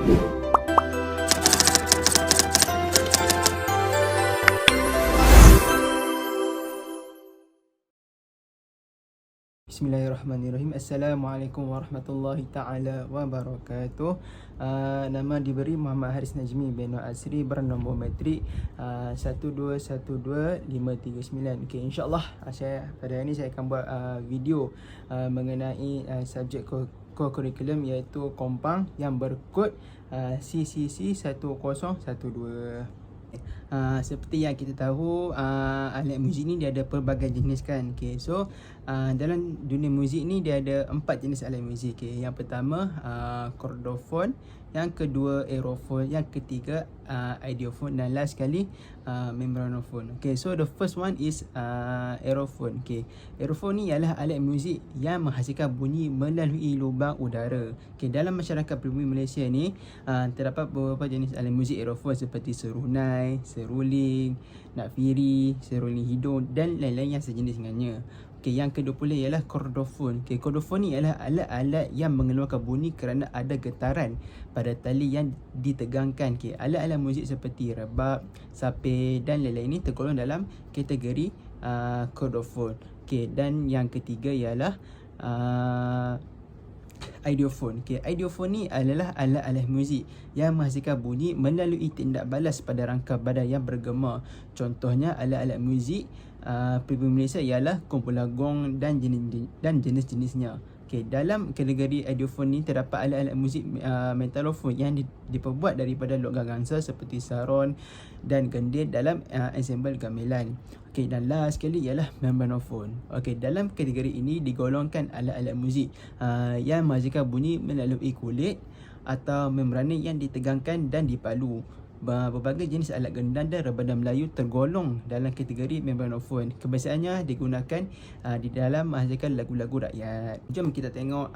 Bismillahirrahmanirrahim. Assalamualaikum warahmatullahi ta'ala wabarakatuh. Nama diberi Muhammad Haris Najmi bin Asri, bernombor matrik 1212539. Okay, insyaAllah saya pada hari ini saya akan buat video mengenai subjek co-curriculum, iaitu Kompang yang berkod CCC 1012. Seperti yang kita tahu, alat muzik ni dia ada pelbagai jenis kan. Okay, so dalam dunia muzik ni dia ada 4 jenis alat muzik. Okay, yang pertama chordofon, yang kedua aerophone, yang ketiga ideophone, dan last sekali membranophone. Okay, so the first one is aerophone. Okay, aerophone ni ialah alat muzik yang menghasilkan bunyi melalui lubang udara. Okay, dalam masyarakat pribumi Malaysia ni terdapat beberapa jenis alat muzik aerophone seperti serunai, seruling, nakfiri, seruling hidung dan lain-lain yang sejenis dengannya. Okay, yang kedua pula ialah chordofon. Okay, chordofon ni ialah alat-alat yang mengeluarkan bunyi kerana ada getaran pada tali yang ditegangkan. Okay, alat-alat muzik seperti rebab, sape dan lain-lain ini tergolong dalam kategori chordofon. Okay, dan yang ketiga ialah ideophone. Okay, ideophone ni adalah alat-alat muzik yang menghasilkan bunyi melalui tindak balas pada rangka badan yang bergema. Contohnya alat-alat muzik pribumi Malaysia ialah kumpulan gong dan jenis-jenisnya. Okay, dalam kategori ideophone ni terdapat alat-alat muzik metalofon yang diperbuat daripada logam gangsa seperti saron dan gendil dalam ensemble gamelan. Okay, dan last sekali ialah membranophone. Okay, dalam kategori ini digolongkan alat-alat muzik yang menghasilkan bunyi melalui kulit atau membrana yang ditegangkan dan dipalu. Berbagai jenis alat gendang dan rebana Melayu tergolong dalam kategori membranophone. Kebiasaannya digunakan di dalam menghasilkan lagu-lagu rakyat. Jom kita tengok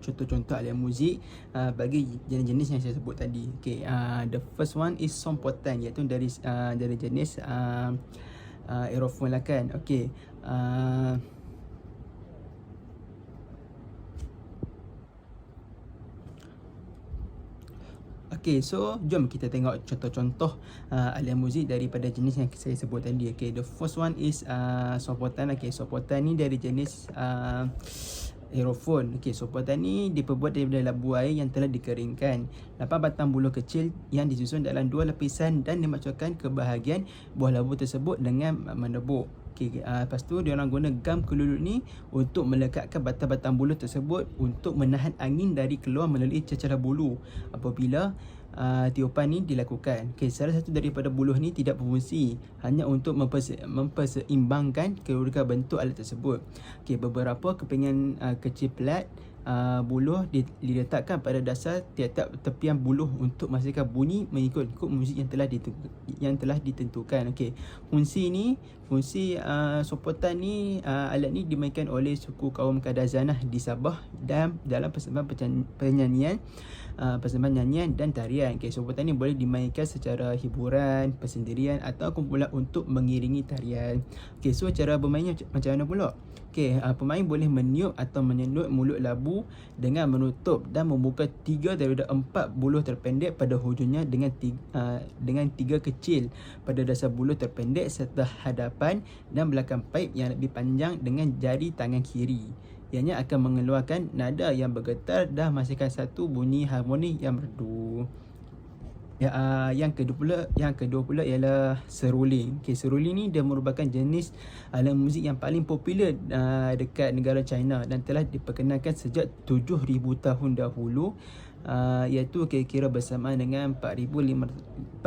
contoh-contoh alat muzik bagi jenis-jenis yang saya sebut tadi. Okay, the first one is sompotan, iaitu dari jenis aerophone lah kan. Okay, okay, so jom kita tengok contoh-contoh alat muzik daripada jenis yang saya sebut tadi. Okay, the first one is sopotan. Okay, sopotan ni dari jenis aerophone. Okay, sopotan ni diperbuat daripada labu air yang telah dikeringkan. 8 batang buluh kecil yang disusun dalam 2 lapisan dan dimasukkan ke bahagian buah labu tersebut dengan menebuk. Okay, lepas tu diorang guna gam kelulut ni untuk melekatkan batang-batang buluh tersebut untuk menahan angin dari keluar melalui cecaran buluh apabila tiupan ni dilakukan. Okay, salah satu daripada buluh ni tidak berfungsi, hanya untuk memperseimbangkan kedudukan bentuk alat tersebut. Okay, beberapa kepingan kecil pelat buluh diletakkan pada dasar tiap-tiap tepian buluh untuk menghasilkan bunyi mengikut muzik yang telah ditentukan. Okey, fungsi sopotan ni, alat ni dimainkan oleh suku kaum Kadazanah di Sabah dan dalam persembahan nyanyian dan tarian. Okey, sopotan ni boleh dimainkan secara hiburan, persendirian atau kumpulan untuk mengiringi tarian. Okey, so cara bermainnya macam mana pula? Okey, pemain boleh meniup atau menyedut mulut labu dengan menutup dan membuka 3 daripada 4 buluh terpendek pada hujungnya dengan 3 kecil pada dasar buluh terpendek serta hadapan dan belakang paip yang lebih panjang dengan jari tangan kiri. Ianya akan mengeluarkan nada yang bergetar dan menghasilkan satu bunyi harmoni yang merdu. Yang kedua pula ialah seruling. Okay, seruling ni dia merupakan jenis alat muzik yang paling popular dekat negara China dan telah diperkenalkan sejak 7,000 tahun dahulu, iaitu kira-kira bersamaan dengan 4,500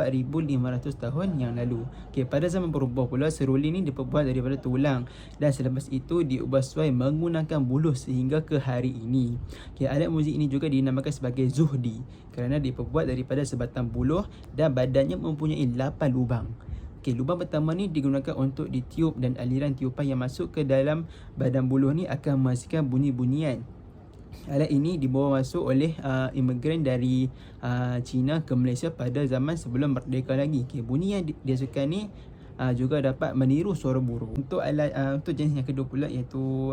tahun yang lalu. Okay, pada zaman purba pula seruling ni diperbuat daripada tulang dan selepas itu diubah suai menggunakan buluh sehingga ke hari ini. Okay, alat muzik ini juga dinamakan sebagai zuhdi kerana diperbuat daripada sebatang buluh dan badannya mempunyai 8 lubang. Okay, lubang pertama ni digunakan untuk ditiup dan aliran tiupan yang masuk ke dalam badan buluh ni akan menghasilkan bunyi-bunyian. Alat ini dibawa masuk oleh imigran dari China ke Malaysia pada zaman sebelum merdeka lagi. Okay, bunyi yang dihasilkan ni juga dapat meniru suara burung. Untuk jenis yang kedua pula iaitu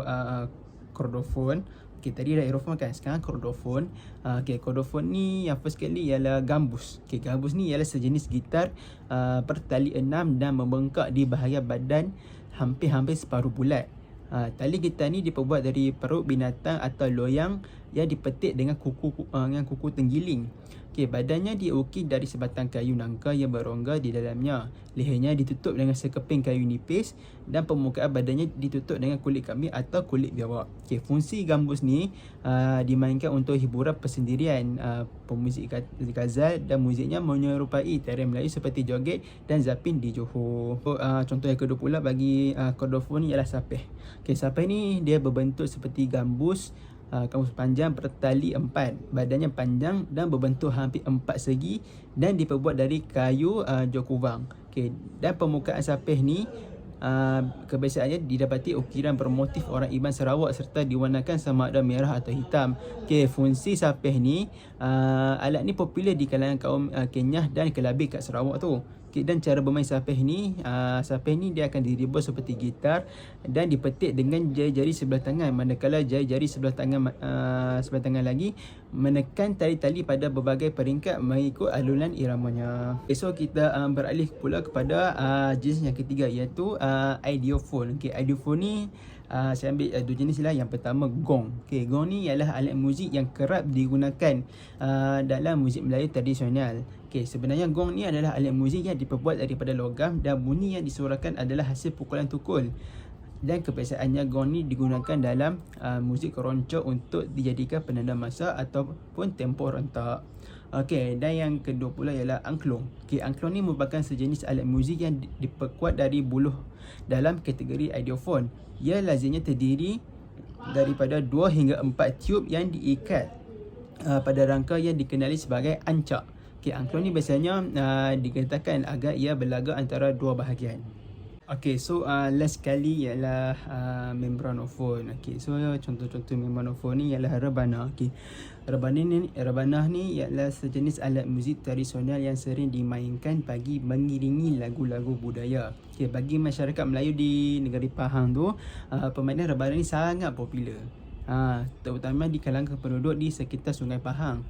chordofon. Okay, tadi dah aerophone kan, sekarang chordofon. Chordofon ni yang first kali ialah gambus. Gambus ni ialah sejenis gitar bertali 6 dan membengkak di bahagian badan hampir-hampir separuh bulat. Tali gitar ni diperbuat dari perut binatang atau loyang yang dipetik dengan kuku tenggiling. Badannya diukir dari sebatang kayu nangka yang berongga di dalamnya. Lehernya ditutup dengan sekeping kayu nipis dan permukaan badannya ditutup dengan kulit kambing atau kulit biawak. Fungsi gambus ni dimainkan untuk hiburan persendirian, pemuzik ghazal dan muziknya menyerupai tarian Melayu seperti joget dan zapin di Johor. Contoh yang kedua pula bagi chordofon ni ialah sapeh. Sapeh ni dia berbentuk seperti gambus. Gambus panjang bertali 4, badannya panjang dan berbentuk hampir 4 segi dan diperbuat dari kayu jokubang. Dan permukaan sapeh ni kebiasaannya didapati ukiran bermotif orang Iban Sarawak serta diwarnakan sama ada merah atau hitam. Fungsi sapeh ni, alat ni popular di kalangan kaum Kenyah dan Kelabit kat Sarawak tu. Dan cara bermain sapeh ni dia akan diribut seperti gitar dan dipetik dengan jari-jari sebelah tangan, manakala jari-jari sebelah tangan lagi menekan tali-tali pada berbagai peringkat mengikut alunan iramanya. So kita beralih pula kepada jenis yang ketiga, iaitu ideophone. Ideophone ni saya ambil dua jenis lah. Yang pertama gong. Gong ni ialah alat muzik yang kerap digunakan dalam muzik Melayu tradisional. Sebenarnya gong ni adalah alat muzik yang diperbuat daripada logam dan bunyi yang disuarakan adalah hasil pukulan tukul. Dan kebiasaannya gong ni digunakan dalam muzik keroncong untuk dijadikan penanda masa ataupun tempoh rentak. Dan yang kedua pula ialah angklung. Angklung ni merupakan sejenis alat muzik yang diperkuat dari buluh dalam kategori ideophone. Ia lazimnya terdiri daripada 2 hingga 4 tiub yang diikat pada rangka yang dikenali sebagai ancak. Angklung ni biasanya digentarkan agar ia berlagak antara dua bahagian. So last sekali ialah membranophone. So contoh-contoh membranophone ni ialah rebana. Rebanah ni ialah sejenis alat muzik tradisional yang sering dimainkan bagi mengiringi lagu-lagu budaya. Bagi masyarakat Melayu di negeri Pahang tu, permainan rebana ni sangat popular. Terutama di kalangan penduduk di sekitar Sungai Pahang.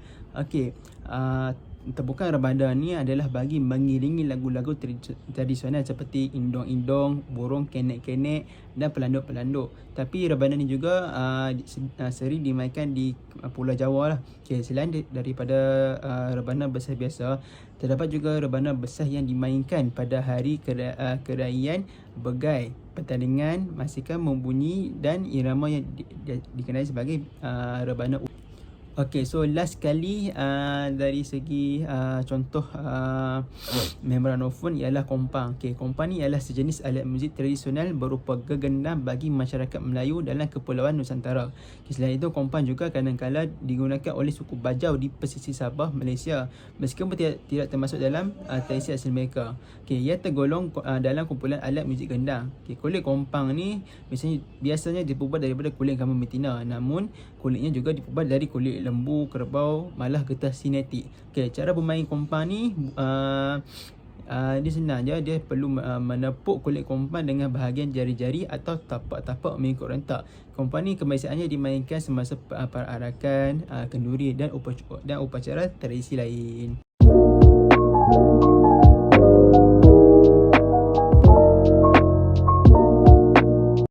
Tepukan rebana ni adalah bagi mengiringi lagu-lagu tradisional seperti indong-indong, burung kenek-kenek dan pelanduk-pelanduk. Tapi rebana ni juga sering dimainkan di Pulau Jawa lah. Selain daripada rebana besar biasa, terdapat juga rebana besar yang dimainkan pada hari keraian Begai, pertandingan masyarakat membunyi dan irama yang dikenali sebagai rebana. So last sekali dari segi contoh membranophone ialah kompang. Kompang ni ialah sejenis alat muzik tradisional berupa gegendam bagi masyarakat Melayu dalam Kepulauan Nusantara. Selain itu, kompang juga kadang-kala digunakan oleh suku Bajau di pesisir Sabah, Malaysia, meskipun tidak termasuk dalam tradisi asal mereka. Ia tergolong dalam kumpulan alat muzik gendang. Kulit kompang ni biasanya diperbuat daripada kulit gambang betina, namun kulitnya juga diperbuat dari kulit lembu, kerbau, malah getah sinetik. Cara bermain kompang ni dia senang je. Dia perlu menepuk kulit kompang dengan bahagian jari-jari atau tapak-tapak mengikut rentak. Kompang ni kebiasaannya dimainkan semasa perarakan, kenduri dan upacara tradisi lain.